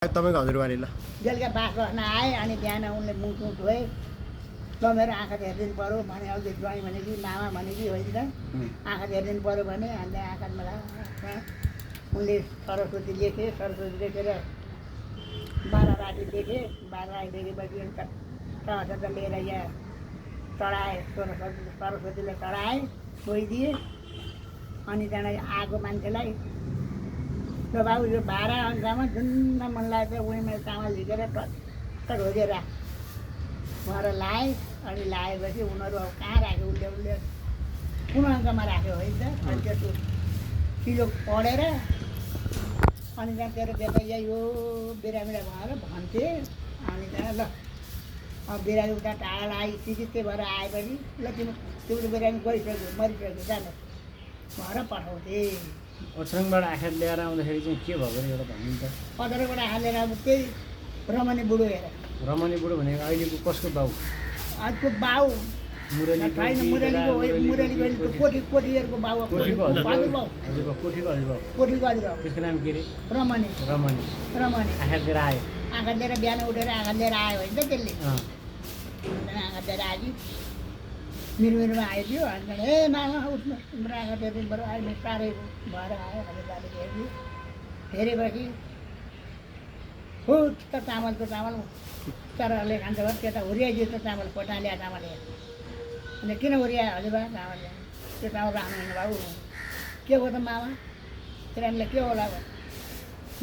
तपाईँको हजुरबाले ल बेलुका बास बस्न आएँ अनि बिहान उनले मुख धोए ल मेरो आँखा हेरिदिनु पऱ्यो भने अघि ज्वाइँ भने कि मामा भने कि होइन आँखा हेरिदिनु पऱ्यो भने अनि आँखामा उनले सरस्वती लेखे सरस्वती लेखेर 12 राति लेखे 12 राति लेखेपछि टर्च लिएर यहाँ चढाएँ सरस्वतीले चढाएँ गइदिएँ अनि त्यहाँदेखि आएको मान्छेलाई ल बाबु यो 12 अङ्कमा जुन मन लाग्छ उही मैले चामल झिकेर टक्क ढोगेर राख उहाँहरू लाएँ अनि लाएपछि उनीहरू अब कहाँ राख्यो उसले कुन अङ्कमा राख्यो है त अनि त्यसको किलो पढेर अनि त्यहाँ तेरो बेटा यो बिरामीलाई भनेर भन्थे अनि त्यहाँ ल अब बिरामी उता टाढा आइ चिकित्सै भएर आएपछि ल तिम्रो बिरामी गइसक्यो मरिसक्यो जानु भएर पठाउँथे ओछ्याङबाट आँखा ल्याएर आउँदाखेरि चाहिँ के भएको एउटा भन्नु त पदरबाट हालेर अब त्यही रमणी बुढो हेर रमणी बुढो भनेको अहिलेको कसको बाउ आजको बाउ छैन मुरलीको कोठीहरूको बाउ कोठीको हजुरबाउ कोठीको हजुरबाउ कोठीको हजुरबाउ त्यसको नाम के अरे रमणी रमणी आँखा लिएर आयो आँखा लिएर बिहान उठेर आँखा लिएर आयो होइन त त्यसले आँखा लिएर आयो मिरमिरमा आइदियो अनि ए मामा उठ्नु तिम्रो आँखा हेरिदिनु पऱ्यो अहिले साह्रै भएर आयो हजुरबाले हेरिदियो हेरेपछि फुट चामलको चामल चराले खान्छ भयो त्यता हुर्याइदियो त चामल पटालिया चामल अनि किन हुर्यायो हजुरबा चामल त्यो चामल राख्नु होइन बाबु के हो त मामा बिरामीलाई के होला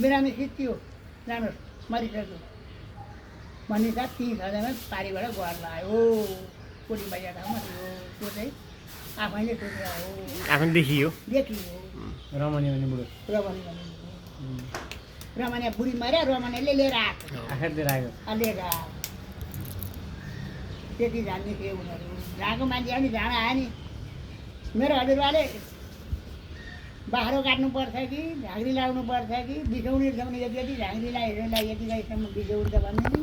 बिरामी सित्तियो जानुहोस् मरिसक्यो भन्ने त 30,000 पारीबाट घर लगायो कोटी बाहिर ठाउँमा त्यो चाहिँ आफैले सोचेर हो आफैले देखियो रमणी भन्ने बुढो रमणी बुढी मर्या रमणीले लिएर आएको आँखा लिएर आयो लिएर आएको त्यति जान्ने थिए उनीहरू जहाँको मान्छे पनि जाँड आयो नि मेरो हजुरबाले बाख्रो काट्नुपर्छ कि झाँक्री लाउनु पर्छ कि बिसाउने रिसाउने यति यति झाँक्री लाइहरूलाई यति लाइसम्म बिसाउँछ भने नि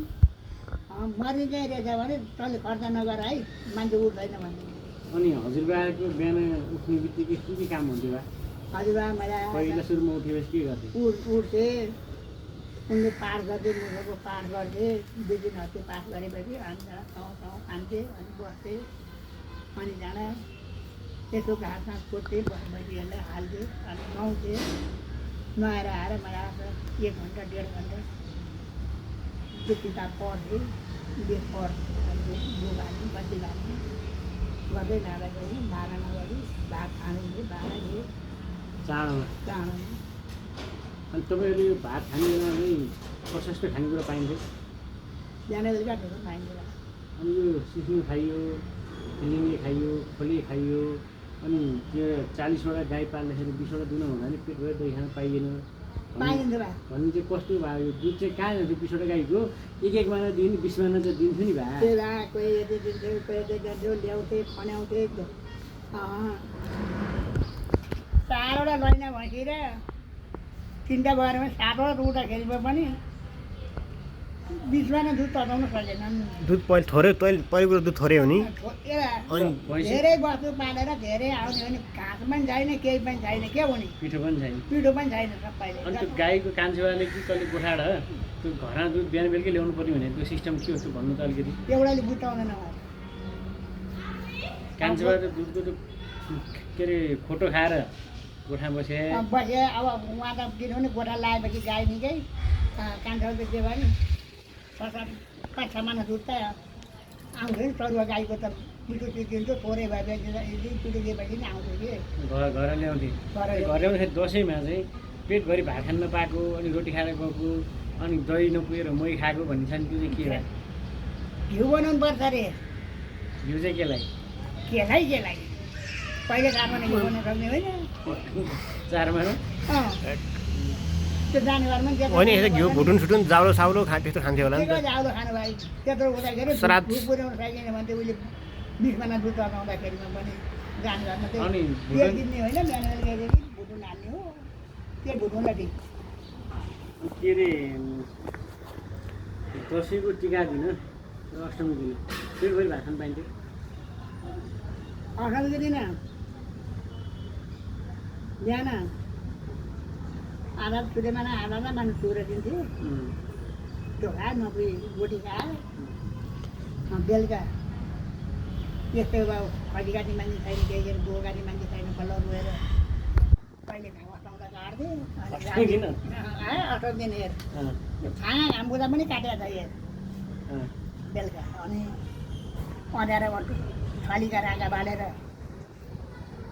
मरि चाहिँ रहेछ भने तैँले खर्च नगर है मान्छे उठ्दैन भन्ने अनि हजुरबाको बिहान उठ्ने बित्तिकै के काम हुन्थ्यो बा हजुरबा मलाई पहिला सुरुमा उठेपछि के गर्थे उठ्थे उनले पाठ गर्थे मुखको पाठ गर्थे 2 दिन हप्ते पाठ गरेपछि अनि ठाउँ खान्थे अनि बस्थे अनि जाँदा त्यसो घाँसमा खोज्थे बसेपछिहरूलाई हाल्थे अनि नुहाउँथे नुहाएर आएर मलाई 1 घन्टा 1.5 घन्टा त्यो किताब पढ्थे पढ्थे लुगाल्ने बत्ती गाल्ने गर्दै लाँदाखेरि भाडा नगरी भात खानुहुन्थ्यो भाडा दिए चाँडोमा अनि तपाईँहरूले यो भात खाने बेलामा चाहिँ प्रशस्त खानेकुरा पाइन्थ्यो बिहान बेलुका ढुक्क खाइन्छ अनि यो सिस्नु खाइयो फिलिङ्गे खाइयो खोले खाइयो अनि त्यो 40वटा गाई पाल्दाखेरि 20वटा दुध हुँदा नि पेट भएर दही खान पाइएन पाइन्छ बा भन्ने चाहिँ कस्तो भयो यो दुध चाहिँ कहाँ जान्थ्यो 20वटा गाईको एक महिना दिन 20 महिना चाहिँ दिन्थ्यो नि भा त्यो कोही यति दिन्थ्यो कोही यति दिन्थ्यो ल्याउँथे खन्याउँथे 4वटा लैना भैँसी र 3टा बजारमा 7वटा रुँदाखेरि पनि 20 महिना दुध तताउन सकेनन् दुध पहिले थोरै पहिलो कुरो दुध थोरै हो नि धेरै वस्तु पालेर धेरै आउने भने घाँस पनि छैन केही पनि छैन के हुने पिठो पनि छैन सबैले अनि त्यो गाईको कान्छेवाले कि कहिले गोठाड त्यो घरमा दुध बिहान बेलुकै ल्याउनु पर्ने भने त्यो सिस्टम के हो त्यो भन्नु त अलिकति एउटाले बुझाउँदैन कान्छेवा दुधको त्यो के अरे खोटो खाएर गोठा बसे अब उहाँ त किनभने गोठा लगाएपछि गाई निकै कान्छेले त के भयो नि 5-6 महिना दुध त आउँथ्यो नि चरुवा गाईको त पिठो दिन्थ्यो थोरै भएपछि पिठो दिएपछि नि आउँथ्यो कि घर ल्याउँथे घर ल्याउँदाखेरि दसैँमा चाहिँ पेटभरि भात खान नपाएको अनि रोटी खाएर गएको अनि दही नपुगेर मही खाएको भन्ने छ नि त्यो चाहिँ के हो घिउ बनाउनु पर्छ अरे घिउ चाहिँ केलाई पहिले चारमा घिउ बनाउन सक्ने होइन चारमा त्यो जानेवारमा होइन यसो घिउ भुटुन सुटुन जाउलो साउलो त्यस्तो खान्थ्यो होला नि त जाउलो खानु भाइ त्यत्रो हुँदाखेरि श्राद्ध दुध पुर्याउन सकेन भने चाहिँ उसले 20 महिना दुध तताउँदाखेरिमा पनि जानेवारमा अनि चाहिँ तेल दिने होइन बिहान बेलुका भुटुन हाल्ने हो त्यो भुटुनलाई ठिक के अरे दसैँको टिका दिन अष्टमी दिन पेटभरि भात खान पाइन्थ्यो अष्टमीको दिन बिहान आधा सुरेमा आधा मान्छे सुरेर दिन्थ्यो छिटो खा नपुगी रोटी खा बेलुका यस्तै अब खसी काट्ने मान्छे छैन केही के गो काट्ने मान्छे छैन बल्ल रोएर कहिले घाम अस्ताउँदा काट्थेँ किन? अनि 18 दिन हेर छाँगा घाम बुझा पनि काटेको छ हेर बेलुका अनि अँध्यारो छलीका रागा बालेर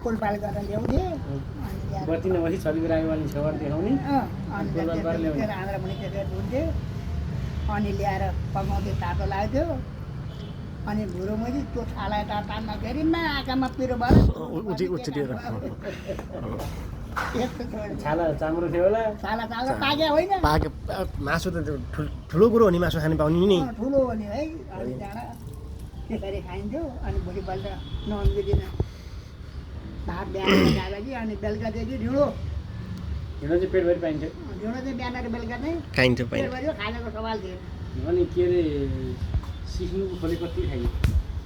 फुलपाल गरेर ल्याउँथेँ अनि ल्याएर बत्ती नभएपछि छलीको राईवाली छेउबाट देखाउने अनि तेरो आन्द्रा मुनि त्यसरी धुन्थ्यो अनि ल्याएर पकाउँथ्यो तातो लाग्थ्यो अनि भुरो मैले त्यो छालाई तान्दाखेरि आँखामा पिरो भयो उछिटिएर यस्तो छोड्यो छाला चाम्रो थियो होला छाला चाल्दा पाक्यो होइन पाके मासु त त्यो ठुलो कुरो हो नि मासु खानु पाउने नि ठुलो हो नि है अनि त्यहाँबाट त्यसरी खाइन्थ्यो अनि भोलिपल्ट नवमीको दिन भात बिहान खाएपछि अनि बेलुकादेखि ढिँडो हिँड्न चाहिँ पेटभरि पाइन्छ ढिँडो चाहिँ बिहान र बेलुका चाहिँ खाइन्छ पेट पाइन्छ भरियो खानाको सवाल थिएन अनि के अरे सिस्नुको खोले कति खाइयो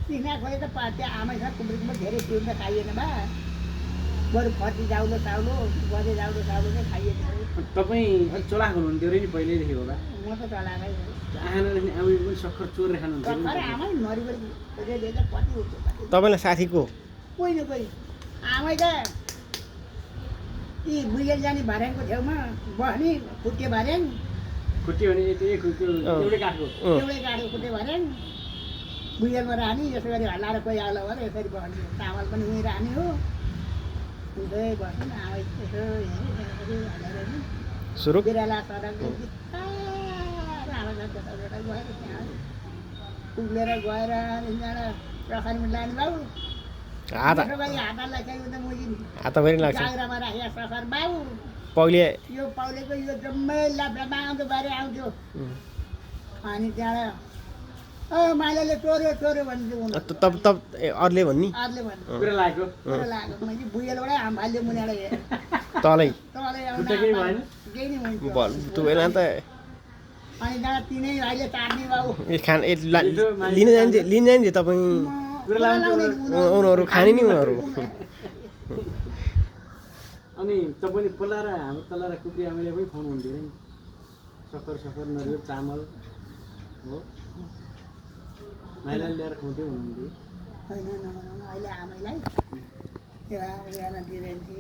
सिक्ना खोले त त्यहाँ आमैसँग कुम्री धेरै पिउन त खाइएन बा बरु फर्टी जाउलो साउलो गरे जाउलो साउलो चाहिँ खाइएन तपाईँ अलिक चलाख हुनुहुन्थ्यो अरे नि पहिल्यैदेखि होला म त चलाएकै आखानादेखि आमै पनि सक्खर चोरेर खानुहुन्थ्यो भर्खर अरे नि आमै मरिबरी रेले त कति हुन्छ तपाईँलाई साथीको कोही न कोही आमै त यी बुझेल जाने भर्याङको छेउमा बस्ने खुट्टे भर्याङ खुट्टी भने त्यो एउटै काठको एउटै गाडीको खुट्टे भर्याङ बुझेलमा राख्ने यसो गरी हल्लाएर कोही आउला भएर यसरी बस्ने चामल पनि उहीँ राख्ने हो उतै बस्ने आमै यसो हेरेँ हल्लाएर नि सुरु बिराला सडक आमासँग त्यताबाट गएर त्यहाँ उक्लेर गएर तिनजना प्रखरमा लाने बाबु हात हातलाई चाहिँ उता मुजी हात पनि लाग्छ जाग्रामा राखेको प्रखर बाबु पहिले यो पाउलेको यो जम्मै लाप्रामा आउँथ्यो बारे आउँथ्यो अनि त्यहाँबाट माइलाले चोर्यो चोर्यो भनिदियो उनीहरू तब तब अरूले भन्ने अरूले भन्यो कुरा लागेको चोरो लागेको मैले बुझेलबाटै हाम फाल्यो मुनिबाट हेर तलै तलै खुट्टा केही भएन केही नै हुन्छ बल त्यो बेला त अनि त्यहाँ तिनै अहिले चाट्ने बाबु लिन जान्छ तपाईँ उनीहरू खाने नि उनीहरू अनि तपाईँले पल्लाएर हाम्रो तल्लाएर कुप्री आमाले पनि खुवाउनु हुन्थ्यो नि सक्खर नरिवल चामल हो माइलाले ल्याएर खुवाउँथ्यो हुनुहुन्थ्यो होइन नभनौँ अहिले आमैलाई त्यो बिहान दिइरहन्थे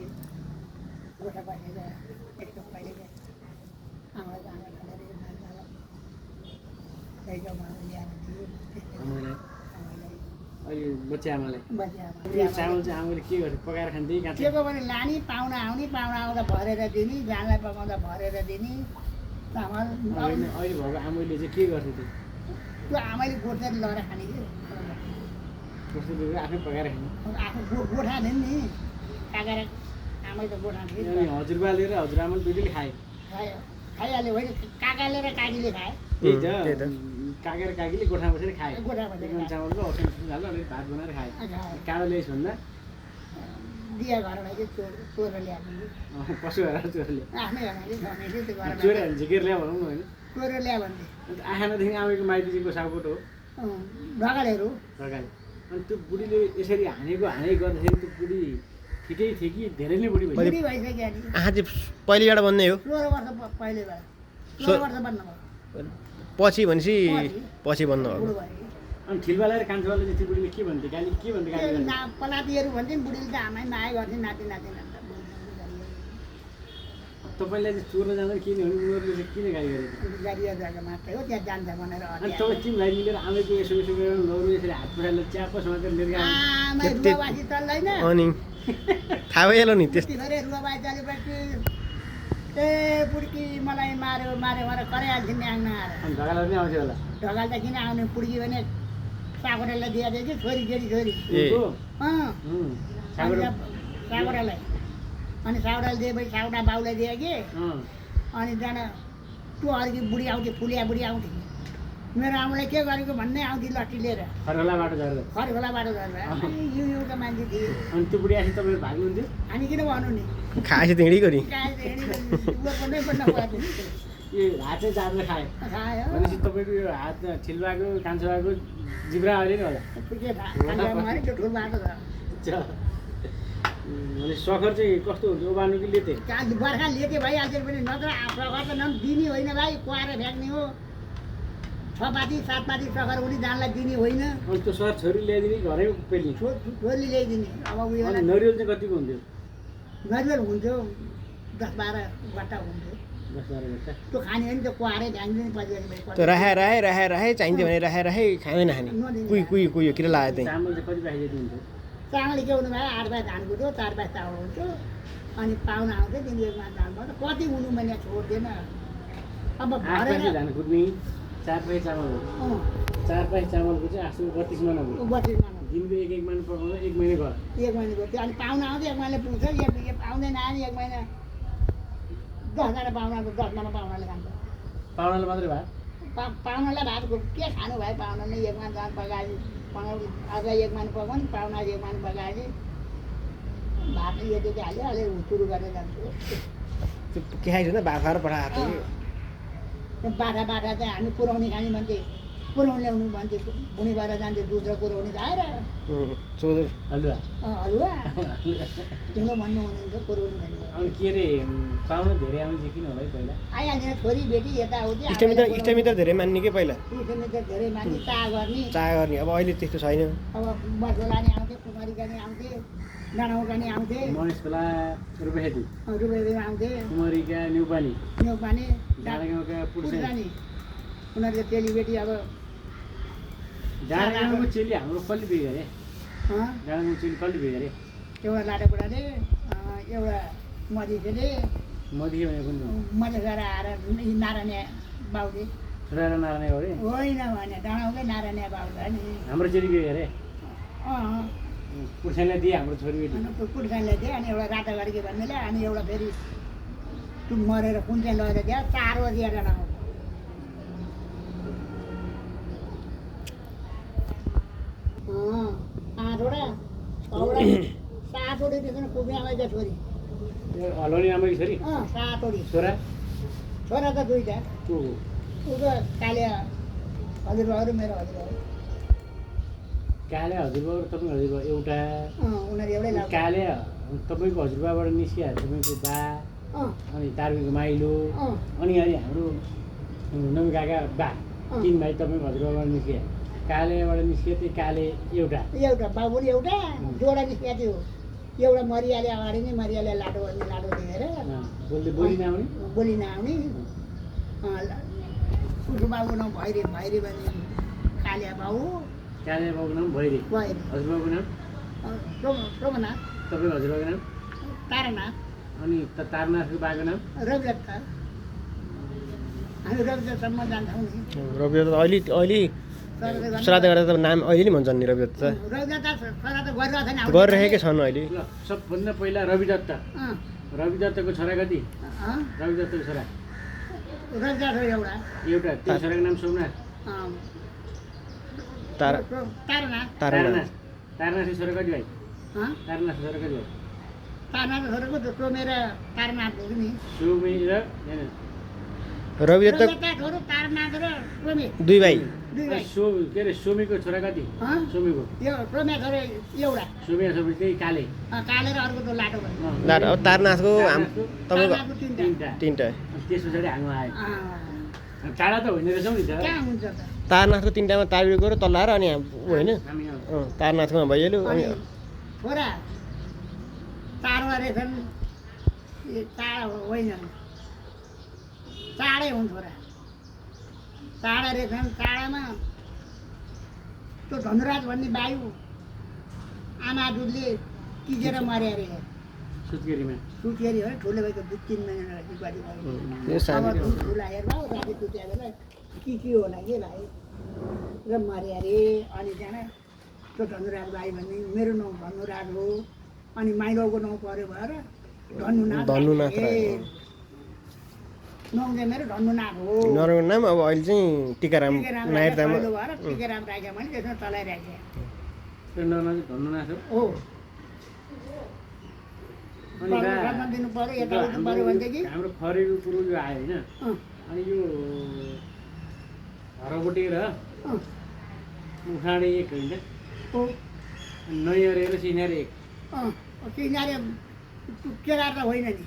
गोठा बसेर यस्तो कहिले आमालाई आमा खेलेर ल्याएर दियो आमालाई आमालाई अहिले बच्चे आमालाई बच्चा त्यो चामल चाहिँ आमाले के गर्छ पकाएर खान्थे काँचै के को भने लाने पाहुना आउने पाहुना आउँदा भरेर दिने जानलाई पकाउँदा भरेर दिने चामल होइन अहिले भएको आमैले चाहिँ के गर्थ्यो त्यो त्यो आमाले गोठेर लगेर खाने कि कस्तो दुःख आफै पकाएर खाने आफू गोठा थिए नि कागेर आमै त गोठा थिए अनि हजुरबाले र हजुरआमाले दुइटैले खाए खायो खाइहाल्यो होइन काकाले र काकीले खाए त्यही त्यही त त। काका र काकीले गोठामा बसेर खाए गोठा बसेर खाए। चामलको औषध हाल्यो अनि भात बनाएर खाए खायो। कालो ल्याइस भन्दा दिया घरमा चाहिँ चोर ल्याएको पशु भएर चोरले आफ्नै घरमा चाहिँ छने थियो त्यो घरमा चोरे हाल्छ झिकेर ल्या भनौँ न होइन चोर ल्या भन्थे अन्त आखानादेखि आमेको माइतीजीको साउकोट हो ढकालहरू सरकारले अनि त्यो बुढीले यसरी हानेको गर्दाखेरि त्यो बुढी ठिकै थियो कि धेरै नै बुढी भइसक्यो बुढी भइसक्यो नि आँखा चाहिँ पहिलेबाट बन्ने हो 16 वर्ष पहिलेबाट 16 वर्ष बन्नुभयो पछि भनेपछि पछि बन्नु बुढो हो भयो अनि ठिलवाला र कान्छवाले चाहिँ त्यो बुढीले के भन्थे गाली के भन्थे गाली गर्ने पलातीहरू भन्थ्यो नि बुढीले त आमै माया गर्थ्यो नाति नाति तपाईँलाई चाहिँ चोर्न जाँदा के नि भने उनीहरूले चाहिँ किन गाली गरेको गाडिया जग्गा मात्रै हो त्यहाँ जान्छ भनेर अनि तपाईँ टिमलाई मिलेर आमेको यसो गरेर लौरो यसरी हात पुछाएर च्याप समातेर लिएर गएको आमै रुवाबासी चल्दैन अनि थाहा भइहाल्यो नि त्यस्तो त्यतिखेर रुवाबासी चलेपछि ए पुड्की मलाई माऱ्यो भनेर कराइहाल्थ्यो नि आङ्ना आएर अनि झगडा पनि आउँथ्यो होला ढकाल त किन आउने पुड्की भने साकोरालाई दिएको थियो कि छोरी केटी छोरी ए साकोरालाई अनि साउडाले दिएपछि साउडा बाउलाई दियो कि अनि त्यहाँबाट त्यो अर्की बुढी आउँथ्यो फुलिया बुढी आउँथ्यो मेरो आमालाई के गरेको भन्ने आउँथ्यो लट्ठी लिएर खरखोला बाटो झरेर खरखोला बाटो झरेर यो एउटा मान्छे थियो अनि त्यो बुढी आएपछि तपाईँ भाग्नुहुन्थ्यो हामी किन भन्नु नि खाएपछि त हिँडी गरी यो हात चाहिँ जाँदा खायो खायो भनेपछि तपाईँको यो हात ठिलबाको कान्छाको जिब्रा अहिले नि होला त्यो ठुलो बाटो छ भने सखर चाहिँ कस्तो हुन्छ उबाल्नु कि लेते बर्खा लेते भइहाल्छ पनि नत्र प्रकार त दिने होइन भाइ कुहाएर फ्याँक्ने हो 6 पाती 7 पाती सकर उनी जानलाई दिने होइन अनि त्यो सर छोरी ल्याइदिने घरै पेल्ने छोरी ल्याइदिने अब उयो अनि नरिवल चाहिँ कतिको हुन्थ्यो नरिवल हुन्थ्यो 10-12 गट्टा हुन्थ्यो 10-12 गट्टा त्यो खाने हो नि त्यो कुहारै ढ्याङ्दिने पछि त्यो राहे चाहिन्छ भने राहे खाँदैन खाने कुही किन लाग्यो त्यही चामल चाहिँ कति बाहिर दिन्थ्यो चामल के हुनु भयो 8 बाई धान कुट्यो 4 बाई चामल हुन्थ्यो अनि पाहुना आउँथ्यो तिनी एकमा धान भयो कति हुनु मैले छोड्दैन अब 8 भरेर पैसा धान कुट्ने 4 पैसा चामल हो 4 पैसा चामलको चाहिँ 832 मन हो 32 मा दिनको एक मन पकाउँदा 1 महिना घर 1 महिना गयो अनि पाहुना आउँथ्यो 1 महिना पुग्छ यो आउँदैन आनी 1 महिना 10 जना पाहुनाको 10 जना पाहुनाले खान्छ पाहुनाले मात्रै भात पाहुनालाई भातको के खानु भयो पाहुनाले 1 महिना धान पकायो पाहुना अझ 1 महिना पकाउने पाहुना 1 महिना पकायो भात यति हाल्यो अलि सुरु गरेर जान्छु त्यो के खाइन्छ नि बाख्रा पठाएको बाटा चाहिँ हामी पुऱ्याउने खाने भन्थे पुऱ्याउनु ल्याउनु भन्थे बुढी भएर जान्थे दुध र पुऱ्याउने खाएर हलुवा हलुवा तिम्रो भन्नु हुनुहुन्थ्यो पुऱ्याउनु भन्नु अनि के अरे पाहुना धेरै आउने चाहिँ किन होला है पहिला आइहाल्दैन छोरी बेटी यताउति इष्टमित्र धेरै मान्ने के पहिला इष्टमित्र धेरै मान्ने चाह गर्ने अब अहिले त्यस्तो छैन अब बसोला नि आउँथे कुमारीका नि आउँथे डाँडाउका नि आउँथे महेश खोला रुपेखेती रुपेखेतीमा आउँथे कुमारीका न्युपानी डाँडागाउँका पुर्सानी उनीहरूको चेलीबेटी अब डाँडागाउँको चेली हाम्रो कसले बिहे गरे डाँडागाउँको चेली कसले बिहे गरे एउटा लाटा बुढाले एउटा मधिसेले मधि भने कुन मधेस गरेर आएर नारायण बाउले छोरा र नारायण गरे होइन भने डाँडाउकै नारायण बाउ छ नि हाम्रो चेली बिहे गरे पुर्सानीलाई दिए हाम्रो छोरी बेटी पुर्सानीले दिए अनि एउटा राता गरेकी भन्नेले अनि एउटा फेरि टु मरेर कुन चाहिँ लगेर दियो 4 बजी डाँडामा 7वटा त्यसमा पुग्ने आमाइका छोरी हलाउने आमाकी छोरी 7वटी छोरा छोरा त 2टा को ऊ त कालिया हजुरबाउ मेरो हजुरबाउ काले हजुरबाउ र तपाईँको हजुरबाउ एउटा उनीहरू एउटै लाग्छ काले तपाईँको हजुरबाबाट निस्किया तपाईँको बा अनि तारवीको माइलो अनि हाम्रो नमी काका बा 3 भाइ तपाईँको हजुरबाबाट निस्किया कालेबाट निस्कियो त्यही काले एउटा बाउ पनि एउटा जोडा निस्किया थियो एउटा मरियाले अगाडि नै मरियाले लाटो दिएर बोली नआउने बोली नआउने उसको बाबुको नाम भैरी भने कालिया बाउ काले बाबुको नाम भैरी हजुरबाबुको नाम शोभनाथ तपाईँको हजुरबाबुको नाम तारानाथ अनि तारानाथको बाको नाम रविदत्त हामी रविदत्तसम्म जान्छौँ नि रविदत्त अहिले श्राद्ध गर्दा त नाम अहिले नै भन्छन् नि रविदत्त गरिरहेकै छन् अहिले ल सबभन्दा पहिला रविदत्तको छोरा कति रविदत्तको छोरा एउटा त्यो छोराको नाम सोमनाथ तारानाथको छोरा कति भाइ तारानाथको छोरा कति भाइ तारानाथको छोराको सोमेर तारानाथ हो नि सोमेर रविदत्त छोरो तारानाथ र सोमे 2 भाइ के अरे सोमीको छोरा कति सोमीको यो सोमे छोरा एउटा सोमे छोरा त्यही काले र अर्को त लाटो भयो लाटो अब तारनाथको तपाईँको 3टा त्यस पछाडि हामी आयो टाढा त होइन रहेछौँ नि त कहाँ हुन्छ त तारनाथको 3टामा तारवीको र तल्लाएर अनि होइन तारनाथकोमा भइहाल्यो अनि छोरा चाडमा रहेछन् चाड होइन चाडै हुन् छोरा चाडा रहेछन् चाडामा त्यो धनुराज भन्ने वायु आमा दुधले किजेर मर्यो अरे सुत्केरी हो ठुलो भएको 2-3 महिना ठुला हेर्नु राति सुत्या बेला के होला के भाइ र मर्यो अरे अनि त्यहाँ त्यो धनुराज भाइ भन्ने मेरो नाउँ धनुराज हो अनि माइलोको नाउँ पऱ्यो भएर धनुनाथ नाउँ मेरो धनुनाथ हो नरको नाम अब अहिले चाहिँ टिकाराम नायर टिकाराम राख्यो भने त्यसमा चलाइराख्यो हो दिनु पर्यो यताउति पर्यो भनेदेखि हाम्रो खरेको कुरो यो आयो होइन अनि यो हरबोटे र उखाडे एक होइन नैहरे र सिनेर एक सिनेर केरा त होइन नि